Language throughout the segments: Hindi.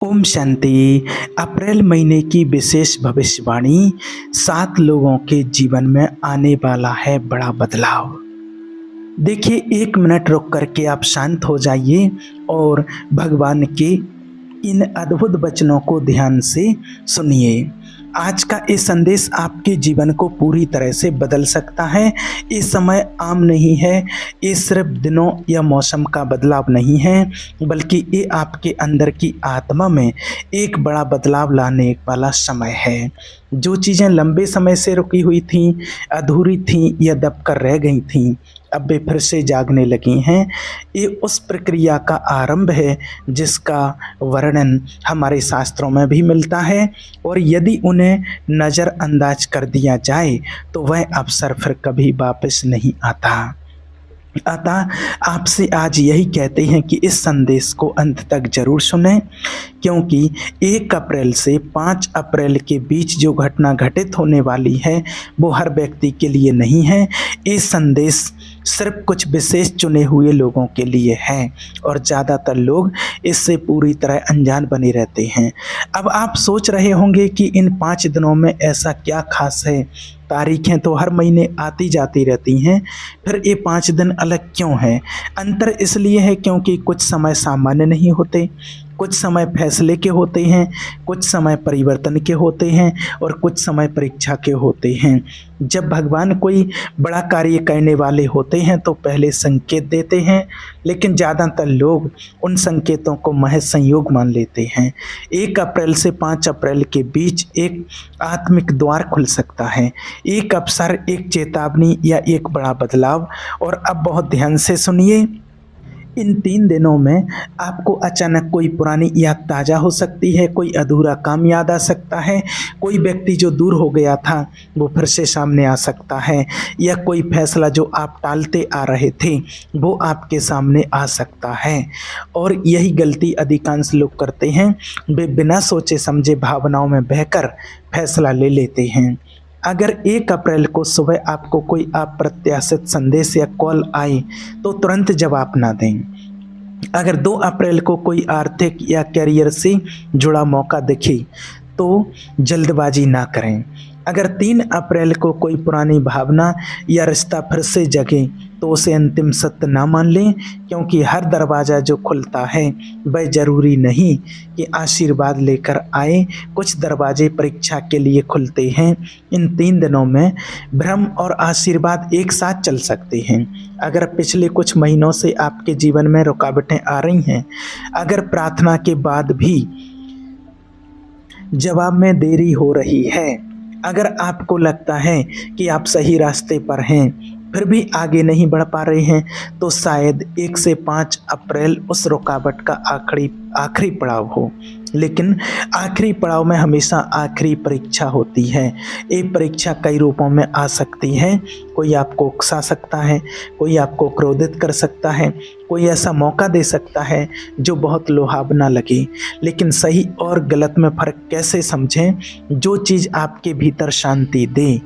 ओम शांति। अप्रैल महीने की विशेष भविष्यवाणी। 7 लोगों के जीवन में आने वाला है बड़ा बदलाव। देखिए, 1 मिनट रुक करके आप शांत हो जाइए और भगवान के इन अद्भुत वचनों को ध्यान से सुनिए। आज का ये संदेश आपके जीवन को पूरी तरह से बदल सकता है। ये समय आम नहीं है, ये सिर्फ दिनों या मौसम का बदलाव नहीं है, बल्कि ये आपके अंदर की आत्मा में एक बड़ा बदलाव लाने वाला समय है। जो चीज़ें लंबे समय से रुकी हुई थीं, अधूरी थीं या दबकर रह गई थीं, अब वे फिर से जागने लगी हैं। ये उस प्रक्रिया का आरंभ है जिसका वर्णन हमारे शास्त्रों में भी मिलता है, और यदि उन्हें नज़रअंदाज कर दिया जाए तो वह अवसर फिर कभी वापस नहीं आता। अतः आपसे आज यही कहते हैं कि इस संदेश को अंत तक जरूर सुनें, क्योंकि 1 अप्रैल से 5 अप्रैल के बीच जो घटना घटित होने वाली है वो हर व्यक्ति के लिए नहीं है। ये संदेश सिर्फ कुछ विशेष चुने हुए लोगों के लिए है और ज़्यादातर लोग इससे पूरी तरह अनजान बने रहते हैं। अब आप सोच रहे होंगे कि इन 5 दिनों में ऐसा क्या खास है। तारीखें तो हर महीने आती जाती रहती हैं, फिर ये 5 दिन अलग क्यों हैं? अंतर इसलिए है क्योंकि कुछ समय सामान्य नहीं होते, कुछ समय फैसले के होते हैं, कुछ समय परिवर्तन के होते हैं और कुछ समय परीक्षा के होते हैं। जब भगवान कोई बड़ा कार्य करने वाले होते हैं तो पहले संकेत देते हैं, लेकिन ज़्यादातर लोग उन संकेतों को महज संयोग मान लेते हैं। 1 अप्रैल से 5 अप्रैल के बीच एक आत्मिक द्वार खुल सकता है, एक अवसर, एक चेतावनी या एक बड़ा बदलाव। और अब बहुत ध्यान से सुनिए। इन 3 दिनों में आपको अचानक कोई पुरानी याद ताज़ा हो सकती है, कोई अधूरा काम याद आ सकता है, कोई व्यक्ति जो दूर हो गया था वो फिर से सामने आ सकता है, या कोई फैसला जो आप टालते आ रहे थे वो आपके सामने आ सकता है। और यही गलती अधिकांश लोग करते हैं, वे बिना सोचे समझे भावनाओं में बहकर फैसला ले लेते हैं। अगर 1 अप्रैल को सुबह आपको कोई अप्रत्याशित संदेश या कॉल आए तो तुरंत जवाब ना दें। अगर 2 अप्रैल को कोई आर्थिक या करियर से जुड़ा मौका दिखे तो जल्दबाजी ना करें। अगर 3 अप्रैल को कोई पुरानी भावना या रिश्ता फिर से जगे तो उसे अंतिम सत्य ना मान लें, क्योंकि हर दरवाज़ा जो खुलता है वह ज़रूरी नहीं कि आशीर्वाद लेकर आए। कुछ दरवाजे परीक्षा के लिए खुलते हैं। इन 3 दिनों में भ्रम और आशीर्वाद एक साथ चल सकते हैं। अगर पिछले कुछ महीनों से आपके जीवन में रुकावटें आ रही हैं, अगर प्रार्थना के बाद भी जवाब में देरी हो रही है, अगर आपको लगता है कि आप सही रास्ते पर हैं फिर भी आगे नहीं बढ़ पा रहे हैं, तो शायद 1 से 5 अप्रैल उस रुकावट का आखिरी पड़ाव हो। लेकिन आखिरी पड़ाव में हमेशा आखिरी परीक्षा होती है। ये परीक्षा कई रूपों में आ सकती है। कोई आपको उकसा सकता है, कोई आपको क्रोधित कर सकता है, कोई ऐसा मौका दे सकता है जो बहुत लुभावना लगे। लेकिन सही और गलत में फ़र्क कैसे समझें? जो चीज़ आपके भीतर शांति दे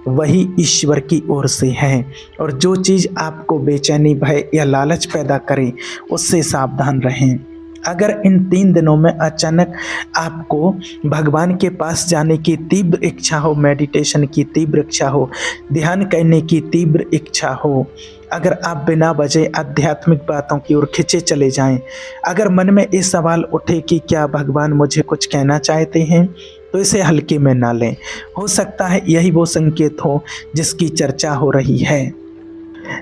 वही ईश्वर की ओर से है, और जो चीज़ आपको बेचैनी, भय या लालच पैदा करे उससे सावधान रहें। अगर इन 3 दिनों में अचानक आपको भगवान के पास जाने की तीव्र इच्छा हो, मेडिटेशन की तीव्र इच्छा हो, ध्यान करने की तीव्र इच्छा हो, अगर आप बिना वजह आध्यात्मिक बातों की ओर खिंचे चले जाएं, अगर मन में ये सवाल उठे कि क्या भगवान मुझे कुछ कहना चाहते हैं, तो इसे हल्के में ना लें। हो सकता है यही वो संकेत हो जिसकी चर्चा हो रही है,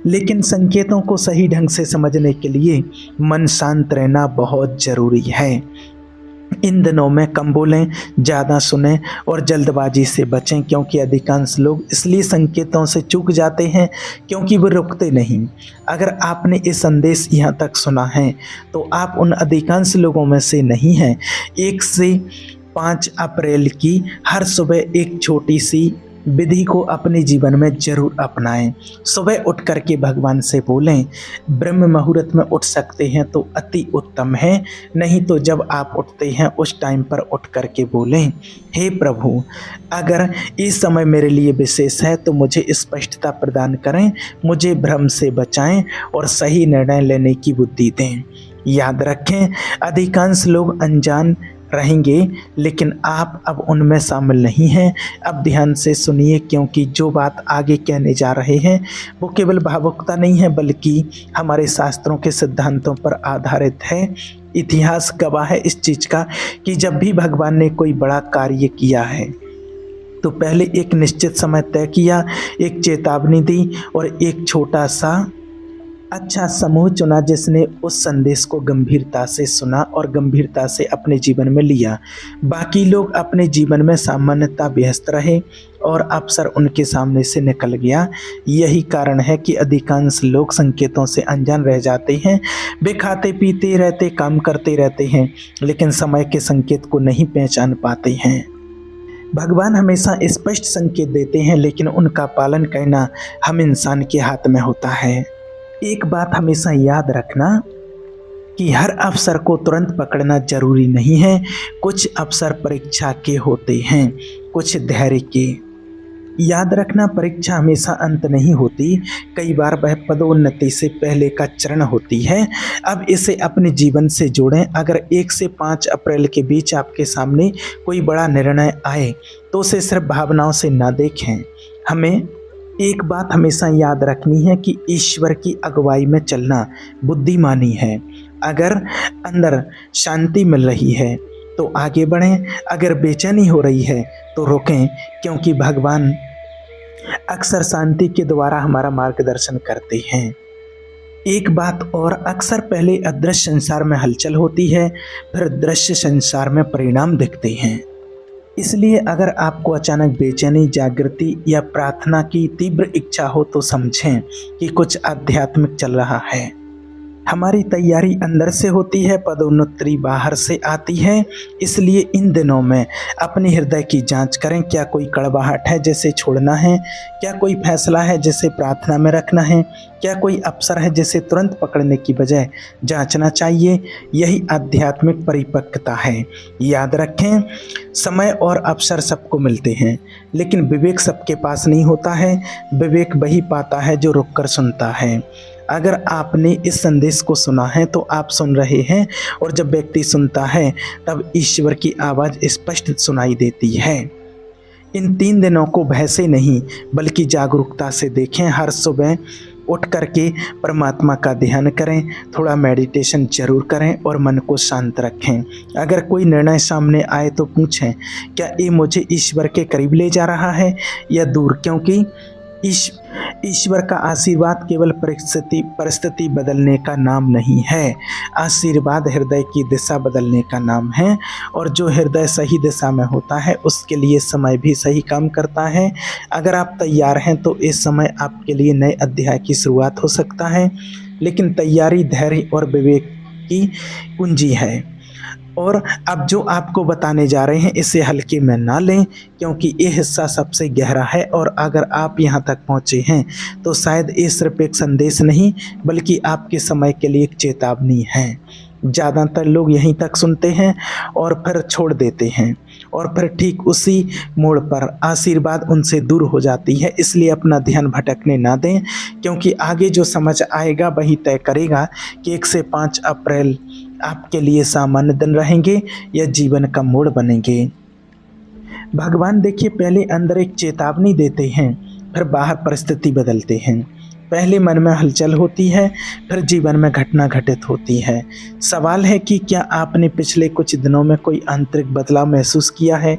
लेकिन संकेतों को सही ढंग से समझने के लिए मन शांत रहना बहुत ज़रूरी है। इन दिनों में कम बोलें, ज़्यादा सुनें और जल्दबाजी से बचें, क्योंकि अधिकांश लोग इसलिए संकेतों से चूक जाते हैं क्योंकि वो रुकते नहीं। अगर आपने ये संदेश यहाँ तक सुना है तो आप उन अधिकांश लोगों में से नहीं हैं। 1 से 5 अप्रैल की हर सुबह एक छोटी सी विधि को अपने जीवन में जरूर अपनाएं। सुबह उठ करके भगवान से बोलें। ब्रह्म मुहूर्त में उठ सकते हैं तो अति उत्तम है, नहीं तो जब आप उठते हैं उस टाइम पर उठ करके बोलें, हे प्रभु, अगर इस समय मेरे लिए विशेष है तो मुझे स्पष्टता प्रदान करें, मुझे भ्रम से बचाएं और सही निर्णय लेने की बुद्धि दें। याद रखें, अधिकांश लोग अनजान रहेंगे, लेकिन आप अब उनमें शामिल नहीं हैं। अब ध्यान से सुनिए, क्योंकि जो बात आगे कहने जा रहे हैं वो केवल भावुकता नहीं है, बल्कि हमारे शास्त्रों के सिद्धांतों पर आधारित है। इतिहास गवाह है इस चीज़ का कि जब भी भगवान ने कोई बड़ा कार्य किया है तो पहले एक निश्चित समय तय किया, एक चेतावनी दी और एक छोटा सा अच्छा समूह चुना जिसने उस संदेश को गंभीरता से सुना और गंभीरता से अपने जीवन में लिया। बाकी लोग अपने जीवन में सामान्यतः व्यस्त रहे और अवसर उनके सामने से निकल गया। यही कारण है कि अधिकांश लोग संकेतों से अनजान रह जाते हैं। वे खाते पीते रहते, काम करते रहते हैं, लेकिन समय के संकेत को नहीं पहचान पाते हैं। भगवान हमेशा स्पष्ट संकेत देते हैं, लेकिन उनका पालन करना हम इंसान के हाथ में होता है। एक बात हमेशा याद रखना कि हर अवसर को तुरंत पकड़ना जरूरी नहीं है। कुछ अवसर परीक्षा के होते हैं, कुछ धैर्य के। याद रखना, परीक्षा हमेशा अंत नहीं होती, कई बार वह पदोन्नति से पहले का चरण होती है। अब इसे अपने जीवन से जोड़ें। अगर 1 से 5 अप्रैल के बीच आपके सामने कोई बड़ा निर्णय आए तो उसे सिर्फ भावनाओं से ना देखें। हमें एक बात हमेशा याद रखनी है कि ईश्वर की अगुवाई में चलना बुद्धिमानी है। अगर अंदर शांति मिल रही है तो आगे बढ़ें, अगर बेचैनी हो रही है तो रुकें, क्योंकि भगवान अक्सर शांति के द्वारा हमारा मार्गदर्शन करते हैं। एक बात और, अक्सर पहले अदृश्य संसार में हलचल होती है, फिर दृश्य संसार में परिणाम दिखते हैं। इसलिए अगर आपको अचानक बेचैनी, जागृति या प्रार्थना की तीव्र इच्छा हो तो समझें कि कुछ आध्यात्मिक चल रहा है। हमारी तैयारी अंदर से होती है, पदोन्नति बाहर से आती है। इसलिए इन दिनों में अपने हृदय की जांच करें। क्या कोई कड़वाहट है जिसे छोड़ना है? क्या कोई फैसला है जिसे प्रार्थना में रखना है? क्या कोई अवसर है जिसे तुरंत पकड़ने की बजाय जांचना चाहिए? यही आध्यात्मिक परिपक्वता है। याद रखें, समय और अवसर सबको मिलते हैं, लेकिन विवेक सबके पास नहीं होता है। विवेक वही पाता है जो रुककर सुनता है। अगर आपने इस संदेश को सुना है तो आप सुन रहे हैं, और जब व्यक्ति सुनता है तब ईश्वर की आवाज़ स्पष्ट सुनाई देती है। इन 3 दिनों को भय से नहीं बल्कि जागरूकता से देखें। हर सुबह उठ करके परमात्मा का ध्यान करें, थोड़ा मेडिटेशन जरूर करें और मन को शांत रखें। अगर कोई निर्णय सामने आए तो पूछें, क्या ये मुझे ईश्वर के करीब ले जा रहा है या दूर? क्योंकि ईश्वर का आशीर्वाद केवल परिस्थिति बदलने का नाम नहीं है। आशीर्वाद हृदय की दिशा बदलने का नाम है, और जो हृदय सही दिशा में होता है उसके लिए समय भी सही काम करता है। अगर आप तैयार हैं तो इस समय आपके लिए नए अध्याय की शुरुआत हो सकता है, लेकिन तैयारी धैर्य और विवेक की कुंजी है। और अब जो आपको बताने जा रहे हैं इसे हल्के में ना लें, क्योंकि ये हिस्सा सबसे गहरा है, और अगर आप यहाँ तक पहुँचे हैं तो शायद ये सिर्फ एक संदेश नहीं बल्कि आपके समय के लिए एक चेतावनी है। ज़्यादातर लोग यहीं तक सुनते हैं और फिर छोड़ देते हैं, और फिर ठीक उसी मोड़ पर आशीर्वाद उनसे दूर हो जाती है। इसलिए अपना ध्यान भटकने ना दें, क्योंकि आगे जो समझ आएगा वही तय करेगा कि 1 से 5 अप्रैल आपके लिए सामान्य दिन रहेंगे या जीवन का मोड़ बनेंगे। भगवान देखिए, पहले अंदर एक चेतावनी देते हैं, फिर बाहर परिस्थिति बदलते हैं। पहले मन में हलचल होती है, फिर जीवन में घटना घटित होती है। सवाल है कि क्या आपने पिछले कुछ दिनों में कोई आंतरिक बदलाव महसूस किया है?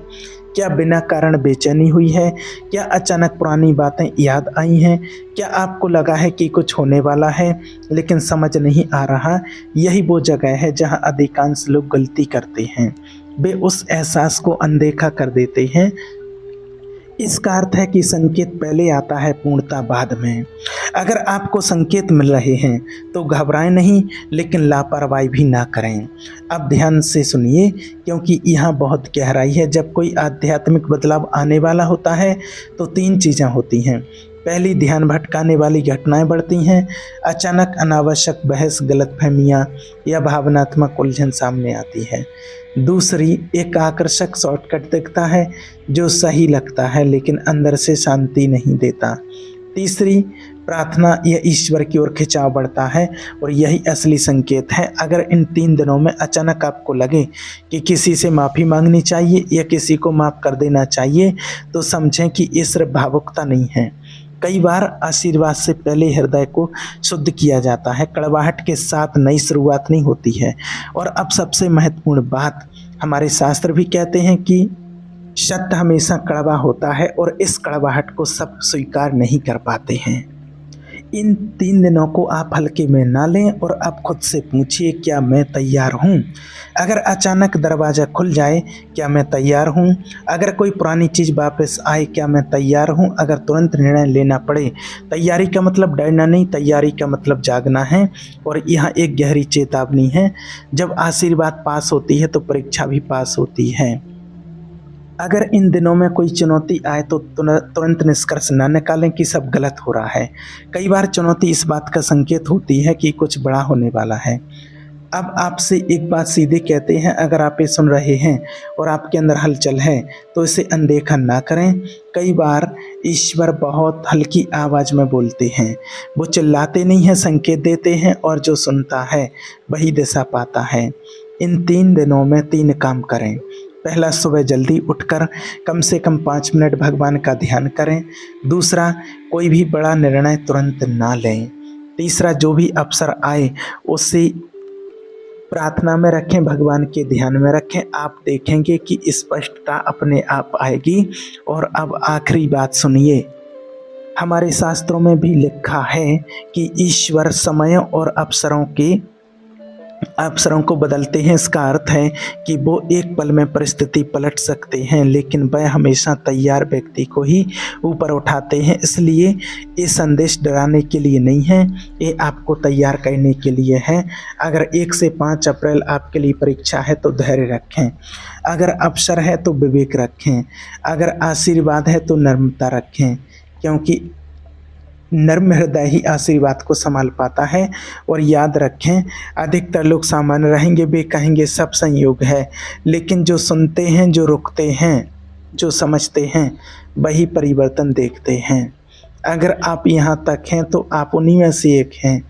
क्या बिना कारण बेचैनी हुई है? क्या अचानक पुरानी बातें याद आई हैं? क्या आपको लगा है कि कुछ होने वाला है लेकिन समझ नहीं आ रहा? यही वो जगह है जहां अधिकांश लोग गलती करते हैं। वे उस एहसास को अनदेखा कर देते हैं। इसका अर्थ है कि संकेत पहले आता है, पूर्णता बाद में। अगर आपको संकेत मिल रहे हैं तो घबराएं नहीं, लेकिन लापरवाही भी ना करें। अब ध्यान से सुनिए, क्योंकि यहाँ बहुत गहराई है। जब कोई आध्यात्मिक बदलाव आने वाला होता है तो 3 चीज़ें होती हैं। पहली, ध्यान भटकाने वाली घटनाएं बढ़ती हैं। अचानक अनावश्यक बहस, गलतफहमियां या भावनात्मक उलझन सामने आती है। दूसरी, एक आकर्षक शॉर्टकट दिखता है जो सही लगता है लेकिन अंदर से शांति नहीं देता। तीसरी, प्रार्थना या ईश्वर की ओर खिंचाव बढ़ता है और यही असली संकेत है। अगर इन 3 दिनों में अचानक आपको लगे कि किसी से माफ़ी मांगनी चाहिए या किसी को माफ़ कर देना चाहिए, तो समझें कि ये सिर्फ भावुकता नहीं है। कई बार आशीर्वाद से पहले हृदय को शुद्ध किया जाता है। कड़वाहट के साथ नई शुरुआत नहीं होती है। और अब सबसे महत्वपूर्ण बात, हमारे शास्त्र भी कहते हैं कि सत्य हमेशा कड़वा होता है और इस कड़वाहट को सब स्वीकार नहीं कर पाते हैं। इन 3 दिनों को आप हल्के में ना लें और आप खुद से पूछिए, क्या मैं तैयार हूँ? अगर अचानक दरवाज़ा खुल जाए, क्या मैं तैयार हूँ? अगर कोई पुरानी चीज़ वापस आए, क्या मैं तैयार हूँ? अगर तुरंत निर्णय लेना पड़े, तैयारी का मतलब डरना नहीं, तैयारी का मतलब जागना है। और यहाँ एक गहरी चेतावनी है, जब आशीर्वाद पास होती है तो परीक्षा भी पास होती है। अगर इन दिनों में कोई चुनौती आए तो तुरंत निष्कर्ष ना निकालें कि सब गलत हो रहा है। कई बार चुनौती इस बात का संकेत होती है कि कुछ बड़ा होने वाला है। अब आपसे एक बात सीधे कहते हैं, अगर आप ये सुन रहे हैं और आपके अंदर हलचल है तो इसे अनदेखा ना करें। कई बार ईश्वर बहुत हल्की आवाज़ में बोलते हैं। वो चिल्लाते नहीं हैं, संकेत देते हैं, और जो सुनता है वही दिशा पाता है। इन 3 दिनों में 3 काम करें। पहला, सुबह जल्दी उठकर कम से कम 5 मिनट भगवान का ध्यान करें। दूसरा, कोई भी बड़ा निर्णय तुरंत ना लें। तीसरा, जो भी अवसर आए उसे प्रार्थना में रखें, भगवान के ध्यान में रखें। आप देखेंगे कि स्पष्टता अपने आप आएगी। और अब आखिरी बात सुनिए, हमारे शास्त्रों में भी लिखा है कि ईश्वर समयों और अवसरों को बदलते हैं। इसका अर्थ है कि वो एक पल में परिस्थिति पलट सकते हैं, लेकिन वह हमेशा तैयार व्यक्ति को ही ऊपर उठाते हैं। इसलिए ये संदेश डराने के लिए नहीं है, ये आपको तैयार करने के लिए है। अगर 1 से 5 अप्रैल आपके लिए परीक्षा है तो धैर्य रखें। अगर अवसर है तो विवेक रखें। अगर आशीर्वाद है तो नम्रता रखें, क्योंकि नर्म हृदय ही आशीर्वाद को संभाल पाता है। और याद रखें, अधिकतर लोग सामान्य रहेंगे, वे कहेंगे सब संयोग है, लेकिन जो सुनते हैं, जो रुकते हैं, जो समझते हैं, वही परिवर्तन देखते हैं। अगर आप यहाँ तक हैं तो आप उन्हीं में से एक हैं।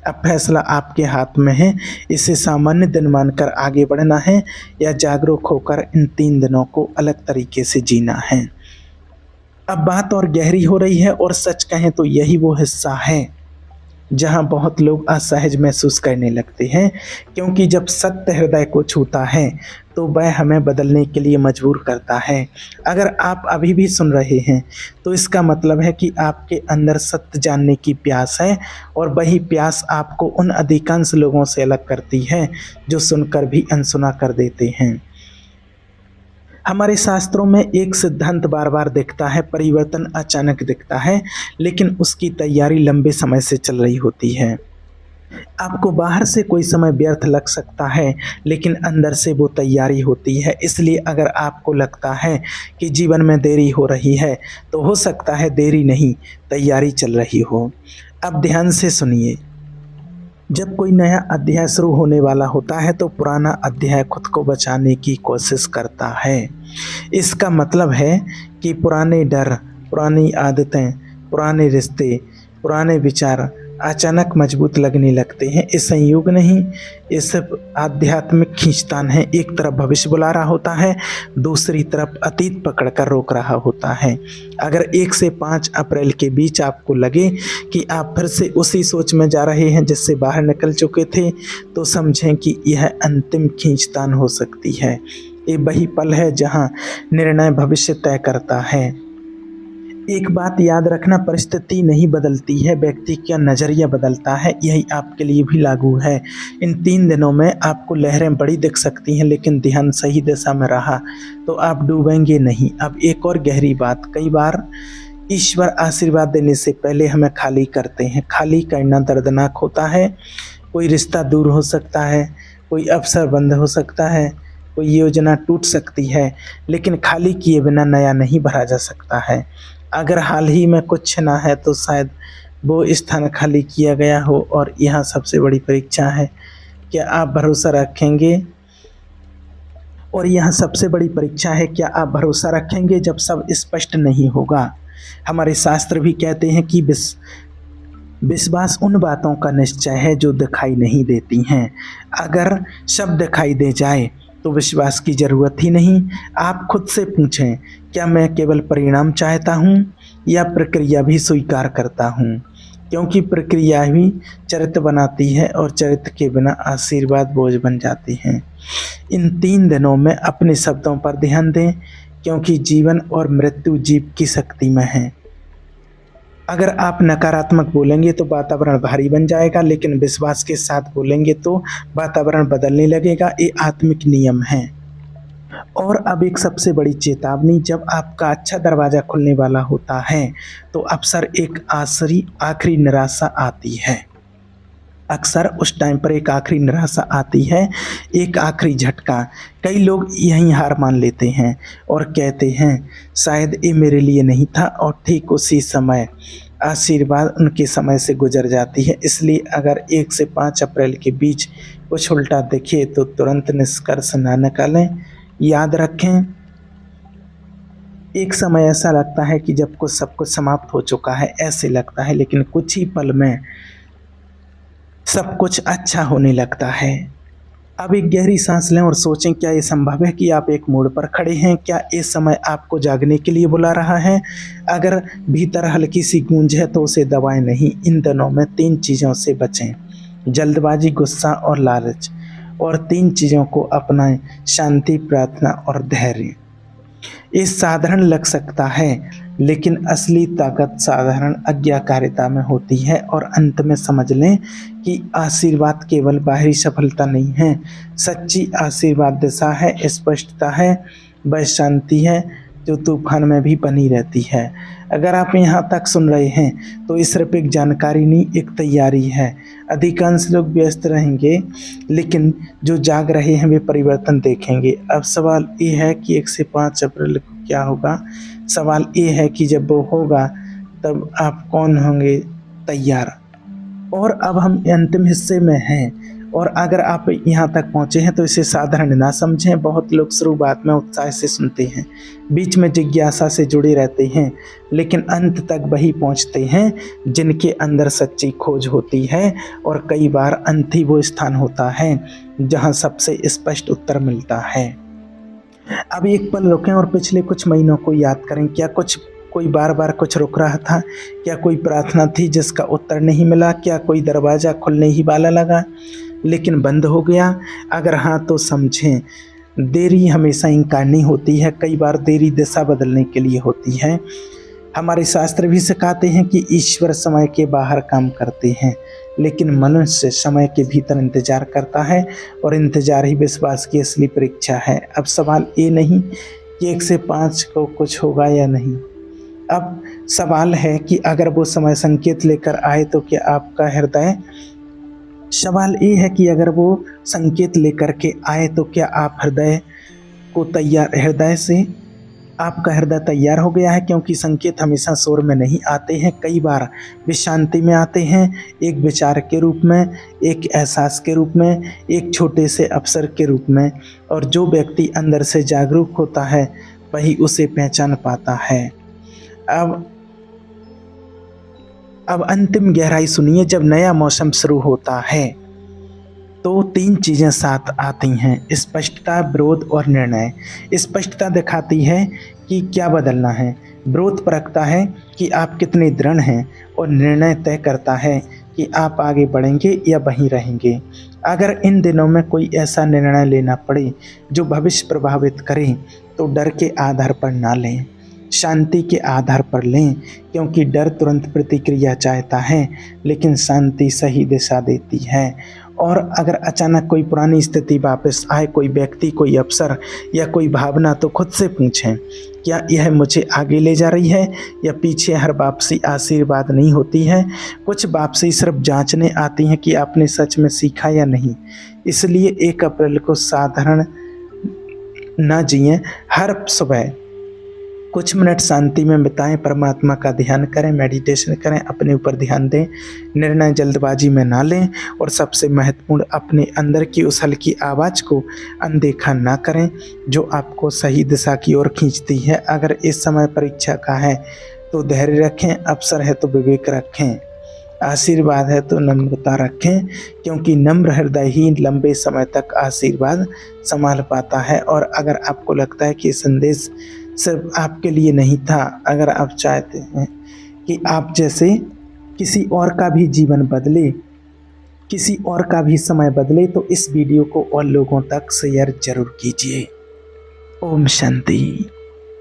अब फैसला आपके हाथ में है, इसे सामान्य दिन मानकर आगे बढ़ना है या जागरूक होकर इन 3 दिनों को अलग तरीके से जीना है। अब बात और गहरी हो रही है, और सच कहें तो यही वो हिस्सा है जहां बहुत लोग असहज महसूस करने लगते हैं, क्योंकि जब सत्य हृदय को छूता है तो वह हमें बदलने के लिए मजबूर करता है। अगर आप अभी भी सुन रहे हैं तो इसका मतलब है कि आपके अंदर सत्य जानने की प्यास है, और वही प्यास आपको उन अधिकांश लोगों से अलग करती है जो सुनकर भी अनसुना कर देते हैं। हमारे शास्त्रों में एक सिद्धांत बार बार दिखता है, परिवर्तन अचानक दिखता है, लेकिन उसकी तैयारी लंबे समय से चल रही होती है। आपको बाहर से कोई समय व्यर्थ लग सकता है, लेकिन अंदर से वो तैयारी होती है। इसलिए अगर आपको लगता है कि जीवन में देरी हो रही है, तो हो सकता है देरी नहीं, तैयारी चल रही हो। अब ध्यान से सुनिए, जब कोई नया अध्याय शुरू होने वाला होता है तो पुराना अध्याय खुद को बचाने की कोशिश करता है। इसका मतलब है कि पुराने डर, पुरानी आदतें, पुराने रिश्ते, पुराने विचार अचानक मजबूत लगने लगते हैं। ये संयोग नहीं, ये सब आध्यात्मिक खींचतान है। एक तरफ भविष्य बुला रहा होता है, दूसरी तरफ अतीत पकड़ कर रोक रहा होता है। अगर 1 से 5 अप्रैल के बीच आपको लगे कि आप फिर से उसी सोच में जा रहे हैं जिससे बाहर निकल चुके थे, तो समझें कि यह अंतिम खींचतान हो सकती है। ये वही पल है जहां निर्णय भविष्य तय करता है। एक बात याद रखना, परिस्थिति नहीं बदलती है, व्यक्ति का नज़रिया बदलता है। यही आपके लिए भी लागू है। इन 3 दिनों में आपको लहरें बड़ी दिख सकती हैं, लेकिन ध्यान सही दिशा में रहा तो आप डूबेंगे नहीं। अब एक और गहरी बात, कई बार ईश्वर आशीर्वाद देने से पहले हमें खाली करते हैं। खाली करना दर्दनाक होता है। कोई रिश्ता दूर हो सकता है, कोई अवसर बंद हो सकता है, कोई योजना टूट सकती है, लेकिन खाली किए बिना नया नहीं भरा जा सकता है। अगर हाल ही में कुछ ना है तो शायद वो स्थान खाली किया गया हो। और यहाँ सबसे बड़ी परीक्षा है, क्या आप भरोसा रखेंगे? और यहाँ सबसे बड़ी परीक्षा है, क्या आप भरोसा रखेंगे जब सब स्पष्ट नहीं होगा? हमारे शास्त्र भी कहते हैं कि विश्वास उन बातों का निश्चय है जो दिखाई नहीं देती हैं। अगर सब दिखाई दे जाए तो विश्वास की ज़रूरत ही नहीं। आप खुद से पूछें, क्या मैं केवल परिणाम चाहता हूँ या प्रक्रिया भी स्वीकार करता हूँ? क्योंकि प्रक्रिया ही चरित्र बनाती है और चरित्र के बिना आशीर्वाद बोझ बन जाती हैं। इन 3 दिनों में अपने शब्दों पर ध्यान दें, क्योंकि जीवन और मृत्यु जीव की शक्ति में है। अगर आप नकारात्मक बोलेंगे तो वातावरण भारी बन जाएगा, लेकिन विश्वास के साथ बोलेंगे तो वातावरण बदलने लगेगा। ये आत्मिक नियम है। और अब एक सबसे बड़ी चेतावनी, जब आपका अच्छा दरवाज़ा खुलने वाला होता है तो अक्सर एक आखिरी निराशा आती है। अक्सर उस टाइम पर एक आखिरी निराशा आती है, एक आखिरी झटका। कई लोग यहीं हार मान लेते हैं और कहते हैं शायद ये मेरे लिए नहीं था, और ठीक उसी समय आशीर्वाद उनके समय से गुजर जाती है। इसलिए अगर 1 से 5 अप्रैल के बीच कुछ उल्टा दिखे तो तुरंत निष्कर्ष न निकालें। याद रखें, एक समय ऐसा लगता है कि जब कुछ सब कुछ समाप्त हो चुका है ऐसे लगता है, लेकिन कुछ ही पल में सब कुछ अच्छा होने लगता है। अब एक गहरी सांस लें और सोचें, क्या ये संभव है कि आप एक मोड़ पर खड़े हैं? क्या ये समय आपको जागने के लिए बुला रहा है? अगर भीतर हल्की सी गूंज है तो उसे दबाएं नहीं। इन दिनों में 3 चीज़ों से बचें, जल्दबाजी, गुस्सा और लालच। और 3 चीज़ों को अपनाएं, शांति, प्रार्थना और धैर्य। ये साधारण लग सकता है, लेकिन असली ताकत साधारण आज्ञाकारिता में होती है। और अंत में समझ लें कि आशीर्वाद केवल बाहरी सफलता नहीं है। सच्ची आशीर्वाद दिशा है, स्पष्टता है, वह शांति है जो तूफान में भी बनी रहती है। अगर आप यहाँ तक सुन रहे हैं तो ये सिर्फ एक जानकारी नहीं, एक तैयारी है। अधिकांश लोग व्यस्त रहेंगे, लेकिन जो जाग रहे हैं वे परिवर्तन देखेंगे। अब सवाल ये है कि 1 से 5 अप्रैल को क्या होगा? सवाल ये है कि जब वो होगा तब आप कौन होंगे तैयार? और अब हम अंतिम हिस्से में हैं, और अगर आप यहाँ तक पहुँचे हैं तो इसे साधारण ना समझें। बहुत लोग शुरुआत में उत्साह से सुनते हैं, बीच में जिज्ञासा से जुड़े रहते हैं, लेकिन अंत तक वही पहुँचते हैं जिनके अंदर सच्ची खोज होती है। और कई बार अंत ही वो स्थान होता है जहाँ सबसे स्पष्ट उत्तर मिलता है। अब एक पल रुकें और पिछले कुछ महीनों को याद करें। क्या कोई बार बार कुछ रुक रहा था? क्या कोई प्रार्थना थी जिसका उत्तर नहीं मिला? क्या कोई दरवाज़ा खुलने ही वाला लगा लेकिन बंद हो गया? अगर हाँ तो समझें, देरी हमेशा इंकारनी होती है। कई बार देरी दिशा बदलने के लिए होती है। हमारे शास्त्र भी सिखाते हैं कि ईश्वर समय के बाहर काम करते हैं, लेकिन मनुष्य समय के भीतर इंतजार करता है, और इंतजार ही विश्वास की असली परीक्षा है। अब सवाल ये नहीं कि 1 से 5 को कुछ होगा या नहीं। अब सवाल है कि अगर वो समय संकेत लेकर आए तो क्या आपका हृदय सवाल ये है कि अगर वो संकेत लेकर के आए तो क्या आप आपका हृदय तैयार हो गया है? क्योंकि संकेत हमेशा शोर में नहीं आते हैं, कई बार वे शांति में आते हैं, एक विचार के रूप में, एक एहसास के रूप में, एक छोटे से अवसर के रूप में। और जो व्यक्ति अंदर से जागरूक होता है वही उसे पहचान पाता है। अब अंतिम गहराई सुनिए। जब नया मौसम शुरू होता है तो 3 चीज़ें साथ आती हैं, स्पष्टता, विरोध और निर्णय। स्पष्टता दिखाती है कि क्या बदलना है, विरोध परखता है कि आप कितने दृढ़ हैं, और निर्णय तय करता है कि आप आगे बढ़ेंगे या वहीं रहेंगे। अगर इन दिनों में कोई ऐसा निर्णय लेना पड़े जो भविष्य प्रभावित करे तो डर के आधार पर ना लें, शांति के आधार पर लें। क्योंकि डर तुरंत प्रतिक्रिया चाहता है, लेकिन शांति सही दिशा देती है। और अगर अचानक कोई पुरानी स्थिति वापस आए, कोई व्यक्ति, कोई अवसर या कोई भावना, तो खुद से पूछें, क्या यह मुझे आगे ले जा रही है या पीछे? हर वापसी आशीर्वाद नहीं होती है। कुछ वापसी सिर्फ जांचने आती हैं कि आपने सच में सीखा या नहीं। इसलिए 1 अप्रैल को साधारण ना जिएं। हर सुबह कुछ मिनट शांति में बिताएं, परमात्मा का ध्यान करें, मेडिटेशन करें, अपने ऊपर ध्यान दें, निर्णय जल्दबाजी में ना लें, और सबसे महत्वपूर्ण, अपने अंदर की उस हल्की आवाज़ को अनदेखा ना करें जो आपको सही दिशा की ओर खींचती है। अगर इस समय परीक्षा का है तो धैर्य रखें, अवसर है तो विवेक रखें। आशीर्वाद है तो नम्रता रखें, क्योंकि नम्र हृदय ही लंबे समय तक आशीर्वाद संभाल पाता है। और अगर आपको लगता है कि संदेश सिर्फ आपके लिए नहीं था, अगर आप चाहते हैं कि आप जैसे किसी और का भी जीवन बदले, किसी और का भी समय बदले, तो इस वीडियो को और लोगों तक शेयर जरूर कीजिए। ओम शांति।